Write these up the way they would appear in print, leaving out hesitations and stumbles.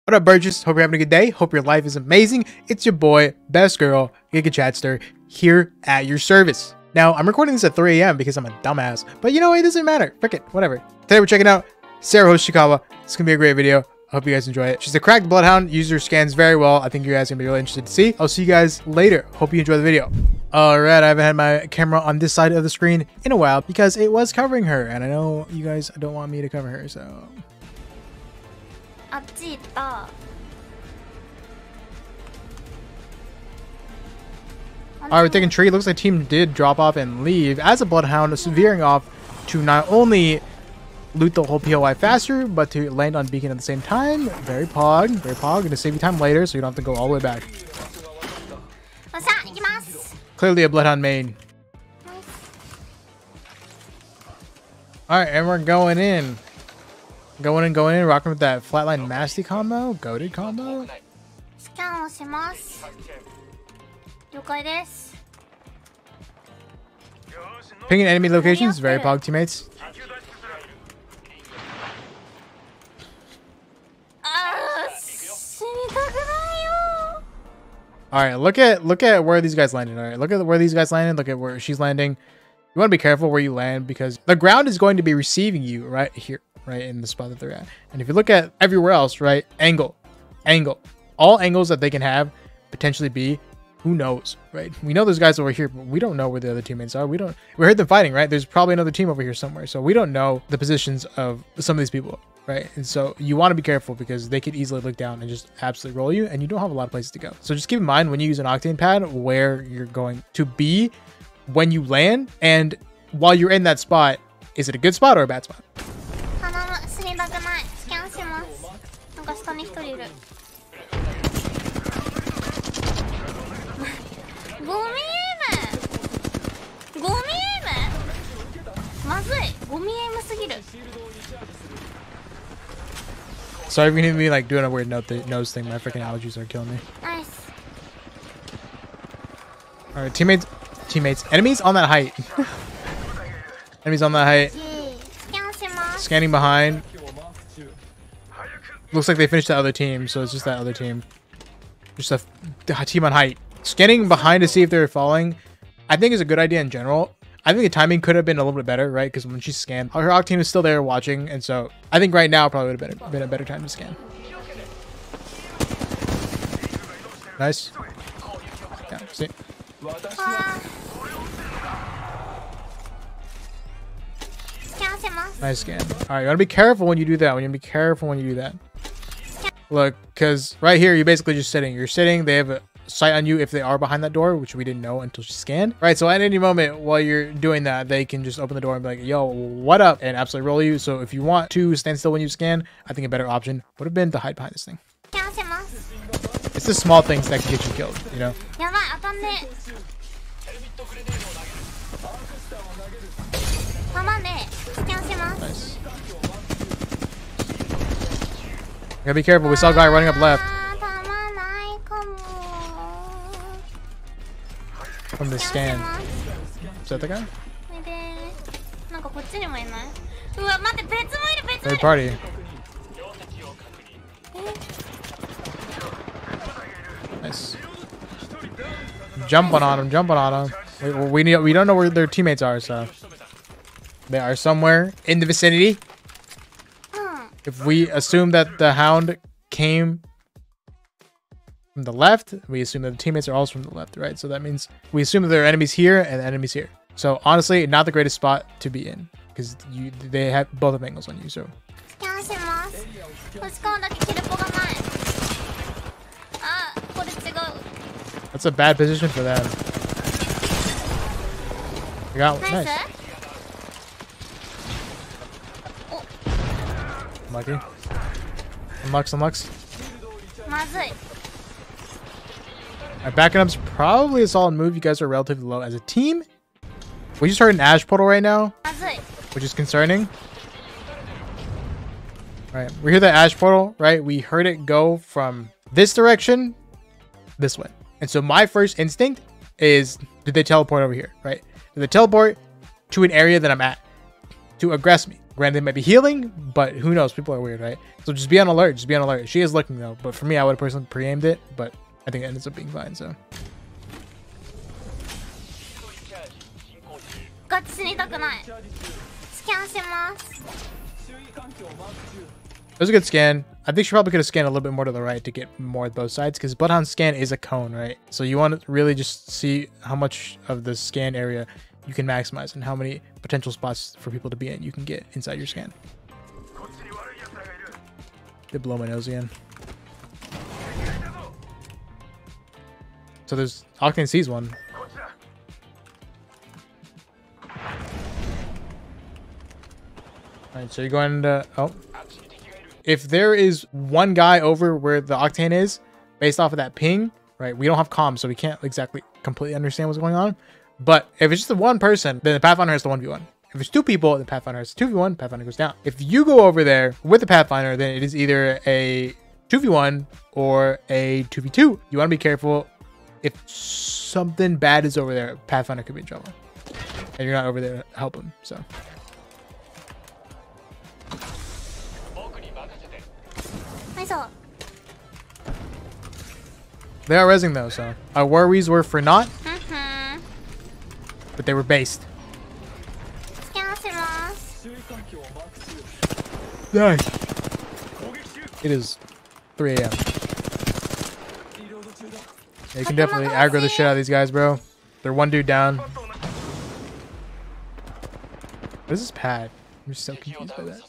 What up, Burgess? Hope you're having a good day. Hope your life is amazing. It's your boy, Best Girl, BEARDSTER, here at your service. Now, I'm recording this at 3 a.m. because I'm a dumbass, but you know what? It doesn't matter. Frick it, whatever. Today we're checking out SARA HOSHIKAWA. It's gonna be a great video. I hope you guys enjoy it. She's a cracked Bloodhound. User scans very well. I think you guys are gonna be really interested to see. I'll see you guys later. Hope you enjoy the video. Alright, I haven't had my camera on this side of the screen in a while because it was covering her, and I know you guys don't want me to cover her, so... Alright, we're taking tree. Looks like team did drop off and leave as a Bloodhound, veering off to not only loot the whole POI faster, but to land on beacon at the same time. Very pog, very pog. Gonna save you time later, so you don't have to go all the way back. Clearly a Bloodhound main. Alright, and we're going in. Going in, rocking with that flatline masty combo, goated combo. Pinging enemy locations, very pog teammates. Alright, look at where these guys landed. Alright, look at where these guys landed, look at where she's landing. You want to be careful where you land because the ground is going to be receiving you right here, right in the spot that they're at. And if you look at everywhere else, right, angle, all angles that they can have potentially be, who knows, right? We know there's guys over here, but we don't know where the other teammates are. We heard them fighting, right? There's probably another team over here somewhere, so we don't know the positions of some of these people, right? And so you want to be careful because they could easily look down and just absolutely roll you, and you don't have a lot of places to go. So just keep in mind when you use an octane pad where you're going to be when you land, and while you're in that spot, is it a good spot or a bad spot? Sorry if you need me like doing a weird nose thing. My freaking allergies are killing me. Nice. All right, teammates, enemies on that height. Enemies on that height. Scanning behind. Looks like they finished the other team, so it's just that other team. Just a team on height. Scanning behind to see if they're falling, I think is a good idea in general. I think the timing could have been a little bit better, right? Because when she scanned, her octane is still there watching, and so I think right now probably would have been a better time to scan. Nice. Yeah, see. Nice scan. All right, you gotta be careful when you do that. Look, because right here you're basically just sitting. You're sitting. They have a sight on you if they are behind that door, which we didn't know until she scanned. Right, so at any moment while you're doing that, they can just open the door and be like, yo, what up? And absolutely roll you. So if you want to stand still when you scan, I think a better option would have been to hide behind this thing. It's the small things that can get you killed, you know? Nice. Gotta be careful. We saw a guy running up left. From the scan. Is that the guy? Third party. Nice. Jumping on him. We don't know where their teammates are, so they are somewhere in the vicinity. If we assume that the hound came from the left, we assume that the teammates are also from the left, right? So that means we assume that there are enemies here and enemies here. So honestly, not the greatest spot to be in because they have both of angles on you. So that's a bad position for them. You got one. Nice. Unlucky. Unlux. Alright, backing up's probably a solid move. You guys are relatively low as a team. We just heard an Ash portal right now, which is concerning. Alright, we hear the Ash portal, right? We heard it go from this direction this way. And so my first instinct is, did they teleport over here, right? Did they teleport to an area that I'm at to aggress me? Granted, they might be healing, but who knows? People are weird, right? So just be on alert. Just be on alert. She is looking though, but for me, I would have personally pre-aimed it, but I think it ends up being fine. So. It was a good scan. I think she probably could have scanned a little bit more to the right to get more of both sides, because Bloodhound's scan is a cone, right? So you want to really just see how much of the scan area you can maximize and how many potential spots for people to be in you can get inside your scan. Did blow my nose again. So there's Octane sees one. Alright, so you're going to... Oh. If there is one guy over where the Octane is, based off of that ping, right? We don't have comms, so we can't exactly completely understand what's going on. But if it's just the one person, then the Pathfinder has the 1v1. If it's two people, the Pathfinder has 2v1, Pathfinder goes down. If you go over there with the Pathfinder, then it is either a 2v1 or a 2v2. You want to be careful. If something bad is over there, Pathfinder could be in trouble. And you're not over there to help him, so... They are rezzing though, so our worries were for naught. But they were based. Nice. It is 3 AM. Yeah, you can definitely aggro the shit out of these guys, bro. They're one dude down. What is this pad? I'm just so confused by that.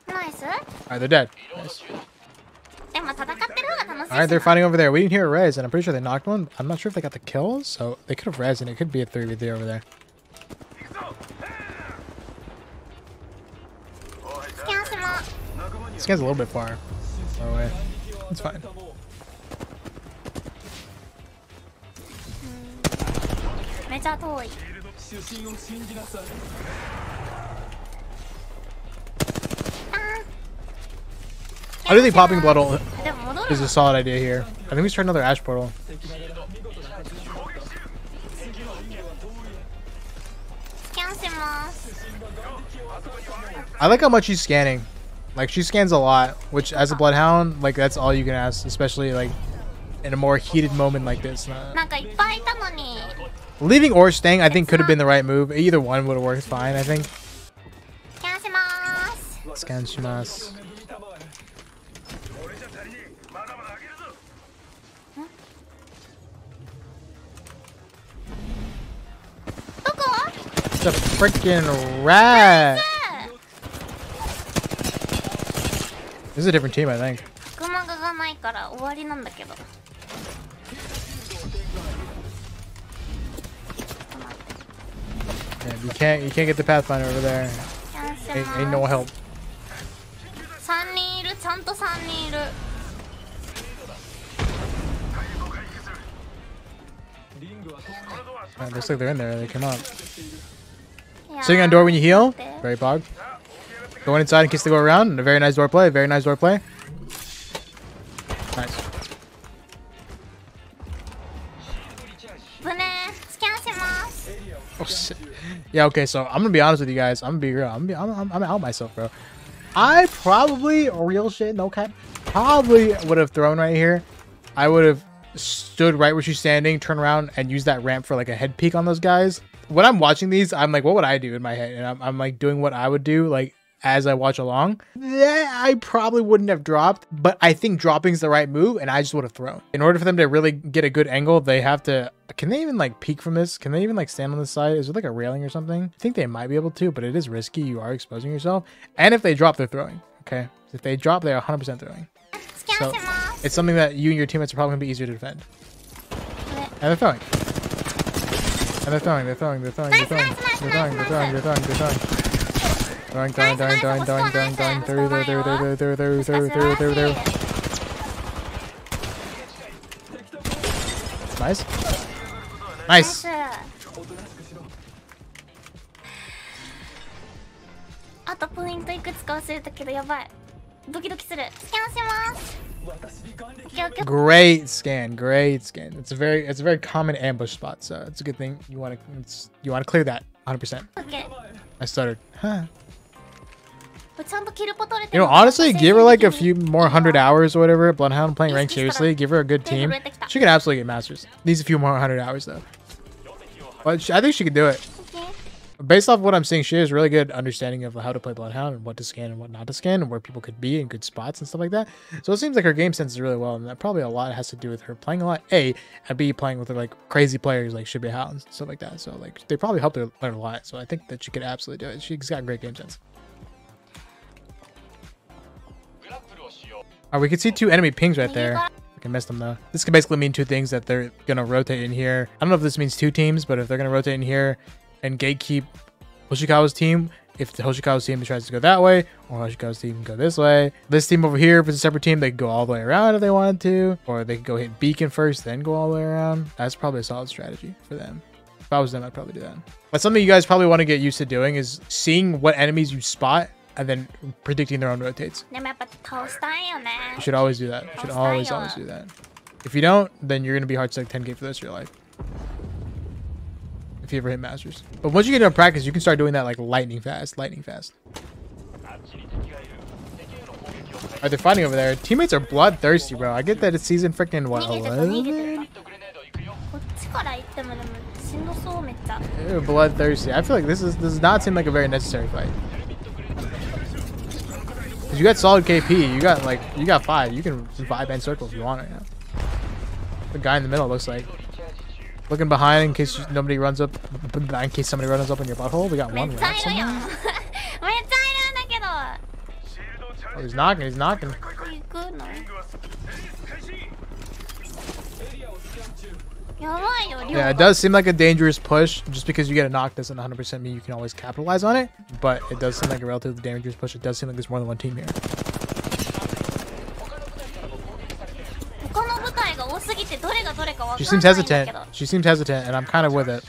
Alright, they're dead. Nice. Alright, they're fighting over there. We didn't hear a res, and I'm pretty sure they knocked one. I'm not sure if they got the kills, so they could have res, and it could be a 3v3 over there. This guy's a little bit far away. It's fine. I do think popping blood ult is a solid idea here. I think we start another Ash portal. I like how much she's scanning. Like, she scans a lot, which as a Bloodhound, like, that's all you can ask, especially like in a more heated moment like this. Leaving or staying, I think, could have been the right move. Either one would have worked fine, I think. Scan shimasu. It's a freaking rat. This is a different team, I think. Yeah, you can't get the Pathfinder over there. Ain't no help. Right, looks like they're in there. They come up. Sitting on door when you heal. Very bog. Going inside in case they go around. A very nice door play. Very nice door play. Nice. Oh shit. Yeah. Okay. So I'm gonna be honest with you guys. I'm gonna be real. I'm out myself, bro. I probably, real shit, no cap, probably would have thrown right here. I would have stood right where she's standing, turn around, and use that ramp for like a head peek on those guys. When I'm watching these, I'm like, what would I do in my head? And I'm like doing what I would do, like, as I watch along. I probably wouldn't have dropped, but I think dropping is the right move, and I just would have thrown. In order for them to really get a good angle, they have to... Can they even like peek from this? Can they even like stand on this side? Is there like a railing or something? I think they might be able to, but it is risky. You are exposing yourself. And if they drop, they're throwing. Okay? If they drop, they're 100% throwing. So it's something that you and your teammates are probably going to be easier to defend. And they're throwing. And they're throwing. Throwing. Nice. Nice. Great scan. Great scan. It's a very common ambush spot, so it's a good thing. You want to clear that 100%. I stuttered. Huh. You know, honestly, give her like a few more 100 hours or whatever. Bloodhound playing ranked seriously. Give her a good team. She can absolutely get masters. Needs a few more 100 hours though. But I think she can do it. Based off what I'm seeing, she has really good understanding of how to play Bloodhound and what to scan and what not to scan and where people could be in good spots and stuff like that. So it seems like her game sense is really well, and that probably a lot has to do with her playing a lot, A, and B, playing with like crazy players like Shibuya and stuff like that. So like they probably helped her learn a lot. So I think that she could absolutely do it. She's got great game sense. Alright, we can see 2 enemy pings right there. I can miss them though. This could basically mean 2 things, that they're gonna rotate in here. I don't know if this means 2 teams, but if they're gonna rotate in here and gatekeep Hoshikawa's team, if the Hoshikawa's team tries to go that way, or Hoshikawa's team can go this way. This team over here, if it's a separate team, they could go all the way around if they wanted to, or they could go hit beacon first, then go all the way around. That's probably a solid strategy for them. If I was them, I'd probably do that. But something you guys probably want to get used to doing is seeing what enemies you spot and then predicting their own rotates. You should always do that. You should always do that. If you don't, then you're going to be hard stuck 10k for the rest of your life. If you ever hit masters. But once you get into practice, you can start doing that like lightning fast. Are they fighting over there? Teammates are bloodthirsty, bro. I get that it's season freaking what, 11? Ew, bloodthirsty. I feel like this does not seem like a very necessary fight. Cause you got solid KP. You got 5. You can 5-man circle if you want right now. The guy in the middle looks like. Looking behind in case nobody runs up. In case somebody runs up in your butthole. We got 1 right somewhere. Oh, he's knocking. He's knocking. Yeah, it does seem like a dangerous push. Just because you get a knock doesn't 100% mean you can always capitalize on it. But it does seem like a relatively dangerous push. It does seem like there's more than 1 team here. She seems hesitant. She seems hesitant, and I'm kind of with it.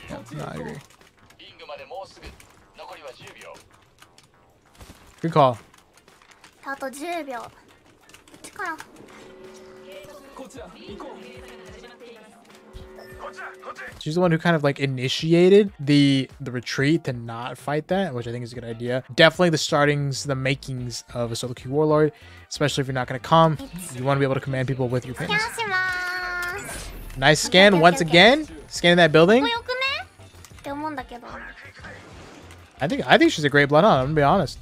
Yeah, no, I agree. Good call. She's the one who kind of like initiated the retreat to not fight that, which I think is a good idea. Definitely the makings of a solo queue warlord, especially if you're not going to come. You want to be able to command people with your pings. Nice scan once again. Scanning that building. I think she's a great Bloodhound. I'm gonna be honest.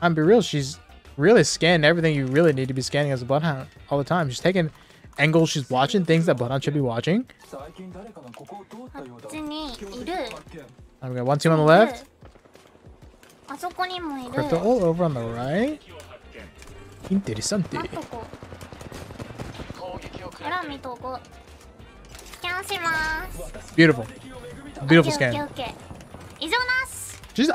I'm be real. She's really scanning everything you really need to be scanning as a Bloodhound all the time. She's taking angles. She's watching things that Bloodhound should be watching. I've got 1 team on the left. Crypto all over on the right. Interessante. Beautiful. Beautiful scan.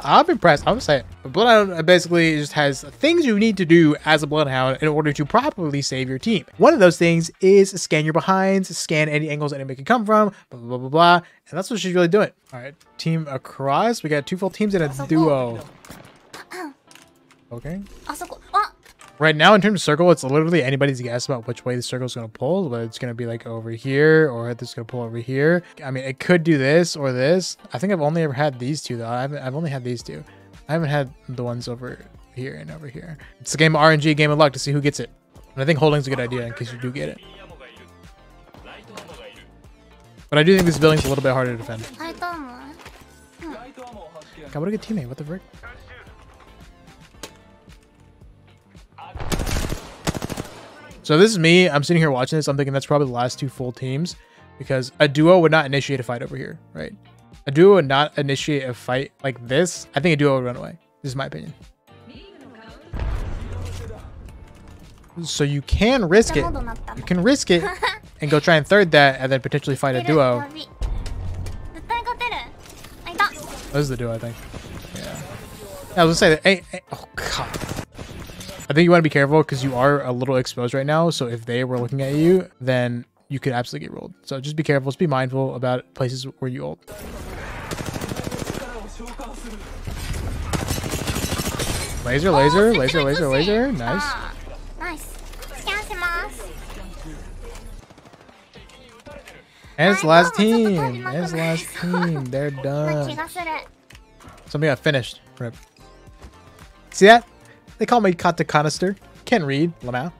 I'm impressed. I'm saying Bloodhound basically just has things you need to do as a Bloodhound in order to properly save your team. One of those things is scan your behinds, scan any angles enemy can come from, blah, blah, blah, blah. And that's what she's really doing. All right, team across. We got 2 full teams and a duo. Okay. Right now, in terms of circle, it's literally anybody's guess about which way the circle is going to pull. Whether it's going to be like over here or it's going to pull over here. I mean, it could do this or this. I think I've only ever had these 2 though. I've only had these 2. I haven't had the ones over here and over here. It's a game of RNG, game of luck to see who gets it. And I think holding's a good idea in case you do get it. But I do think this building's a little bit harder to defend. God, what a good teammate. What the frick? So this is me. I'm sitting here watching this. I'm thinking that's probably the last 2 full teams because a duo would not initiate a fight over here, right? A duo would not initiate a fight like this. I think a duo would run away. This is my opinion. So you can risk it. You can risk it and go try and third that and then potentially fight a duo. This is the duo, I think. Yeah. I was gonna say that. Hey, oh god. I think you want to be careful because you are a little exposed right now. So if they were looking at you, then you could absolutely get rolled. So just be careful. Just be mindful about places where you ult. Laser, laser, laser, laser, laser. Nice. And it's the last team. And it's the last team. They're done. Something got finished. Rip. See that? They call me Kata Canister. Can't read. Lamau.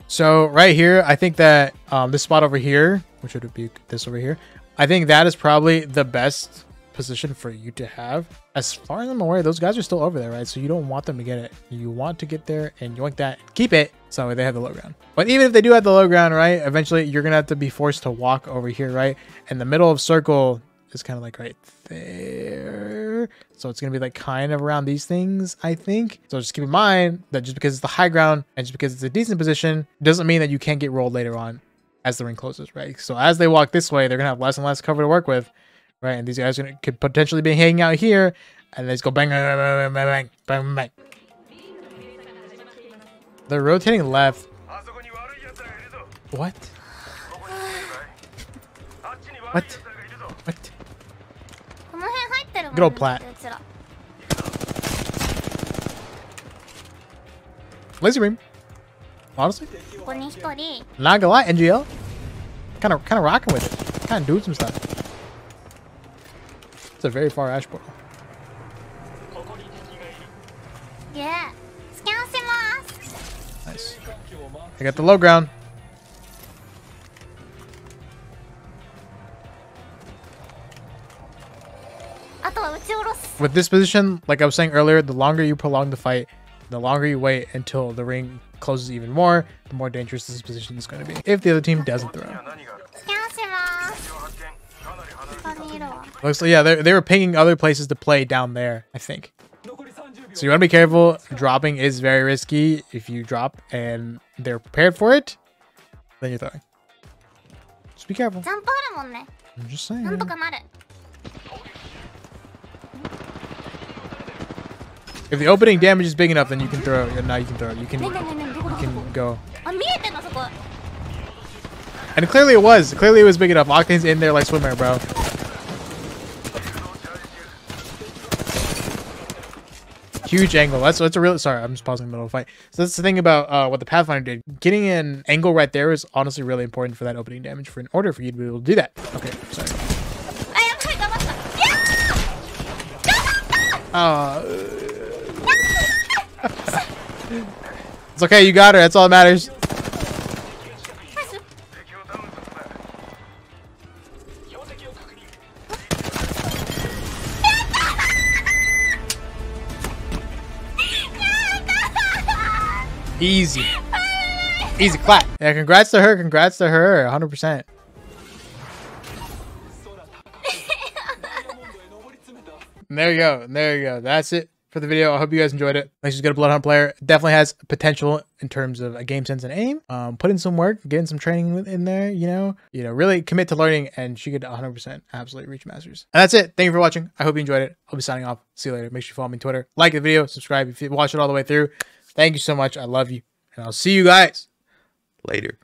So right here, I think that this spot over here, which would be this over here, I think that is probably the best position for you to have. As far as I'm aware, those guys are still over there, right? So you don't want them to get it. You want to get there and yoink that, keep it, so they have the low ground. But even if they do have the low ground, right, eventually you're gonna have to be forced to walk over here, right? And the middle of circle is kind of like right there. So it's gonna be like kind of around these things, I think. So just keep in mind that just because it's the high ground and just because it's a decent position doesn't mean that you can't get rolled later on as the ring closes, right? So as they walk this way, they're gonna have less and less cover to work with. Right, and these guys could potentially be hanging out here, and they just go bang, bang, bang, bang, bang, bang. They're rotating left. What? What? What? Good old plat. Laser beam. Honestly, not gonna lie, NGL. Kind of rocking with it. Kind of doing some stuff. It's a very far ash portal. Yeah. Nice. I got the low ground. With this position, like I was saying earlier, the longer you prolong the fight, the longer you wait until the ring closes even more, the more dangerous this position is going to be. If the other team doesn't throw. Looks like, yeah, they were pinging other places to play down there, I think. So you want to be careful. Dropping is very risky. If you drop and they're prepared for it, then you're throwing. Just be careful. I'm just saying. If the opening damage is big enough, then you can throw. Now you can throw. You can go. And clearly it was. Clearly it was big enough. Octane's in there like swimmer, bro. Huge angle. That's a real. Sorry, I'm just pausing in the middle of the fight. So that's the thing about what the Pathfinder did. Getting an angle right there is honestly really important for that opening damage. In order for you to be able to do that. Okay, sorry. It's okay. You got her. That's all that matters. Easy. Easy clap. Yeah, congrats to her. Congrats to her. 100%. There you go. There you go. That's it for the video. I hope you guys enjoyed it. Like, she's a good Bloodhound player. Definitely has potential in terms of a game sense and aim. Put in some work, getting some training in there, you know, really commit to learning, and she could 100% absolutely reach masters. And that's it. Thank you for watching. I hope you enjoyed it. I'll be signing off. See you later. Make sure you follow me on Twitter. Like the video, subscribe if you watch it all the way through. Thank you so much. I love you. And I'll see you guys later.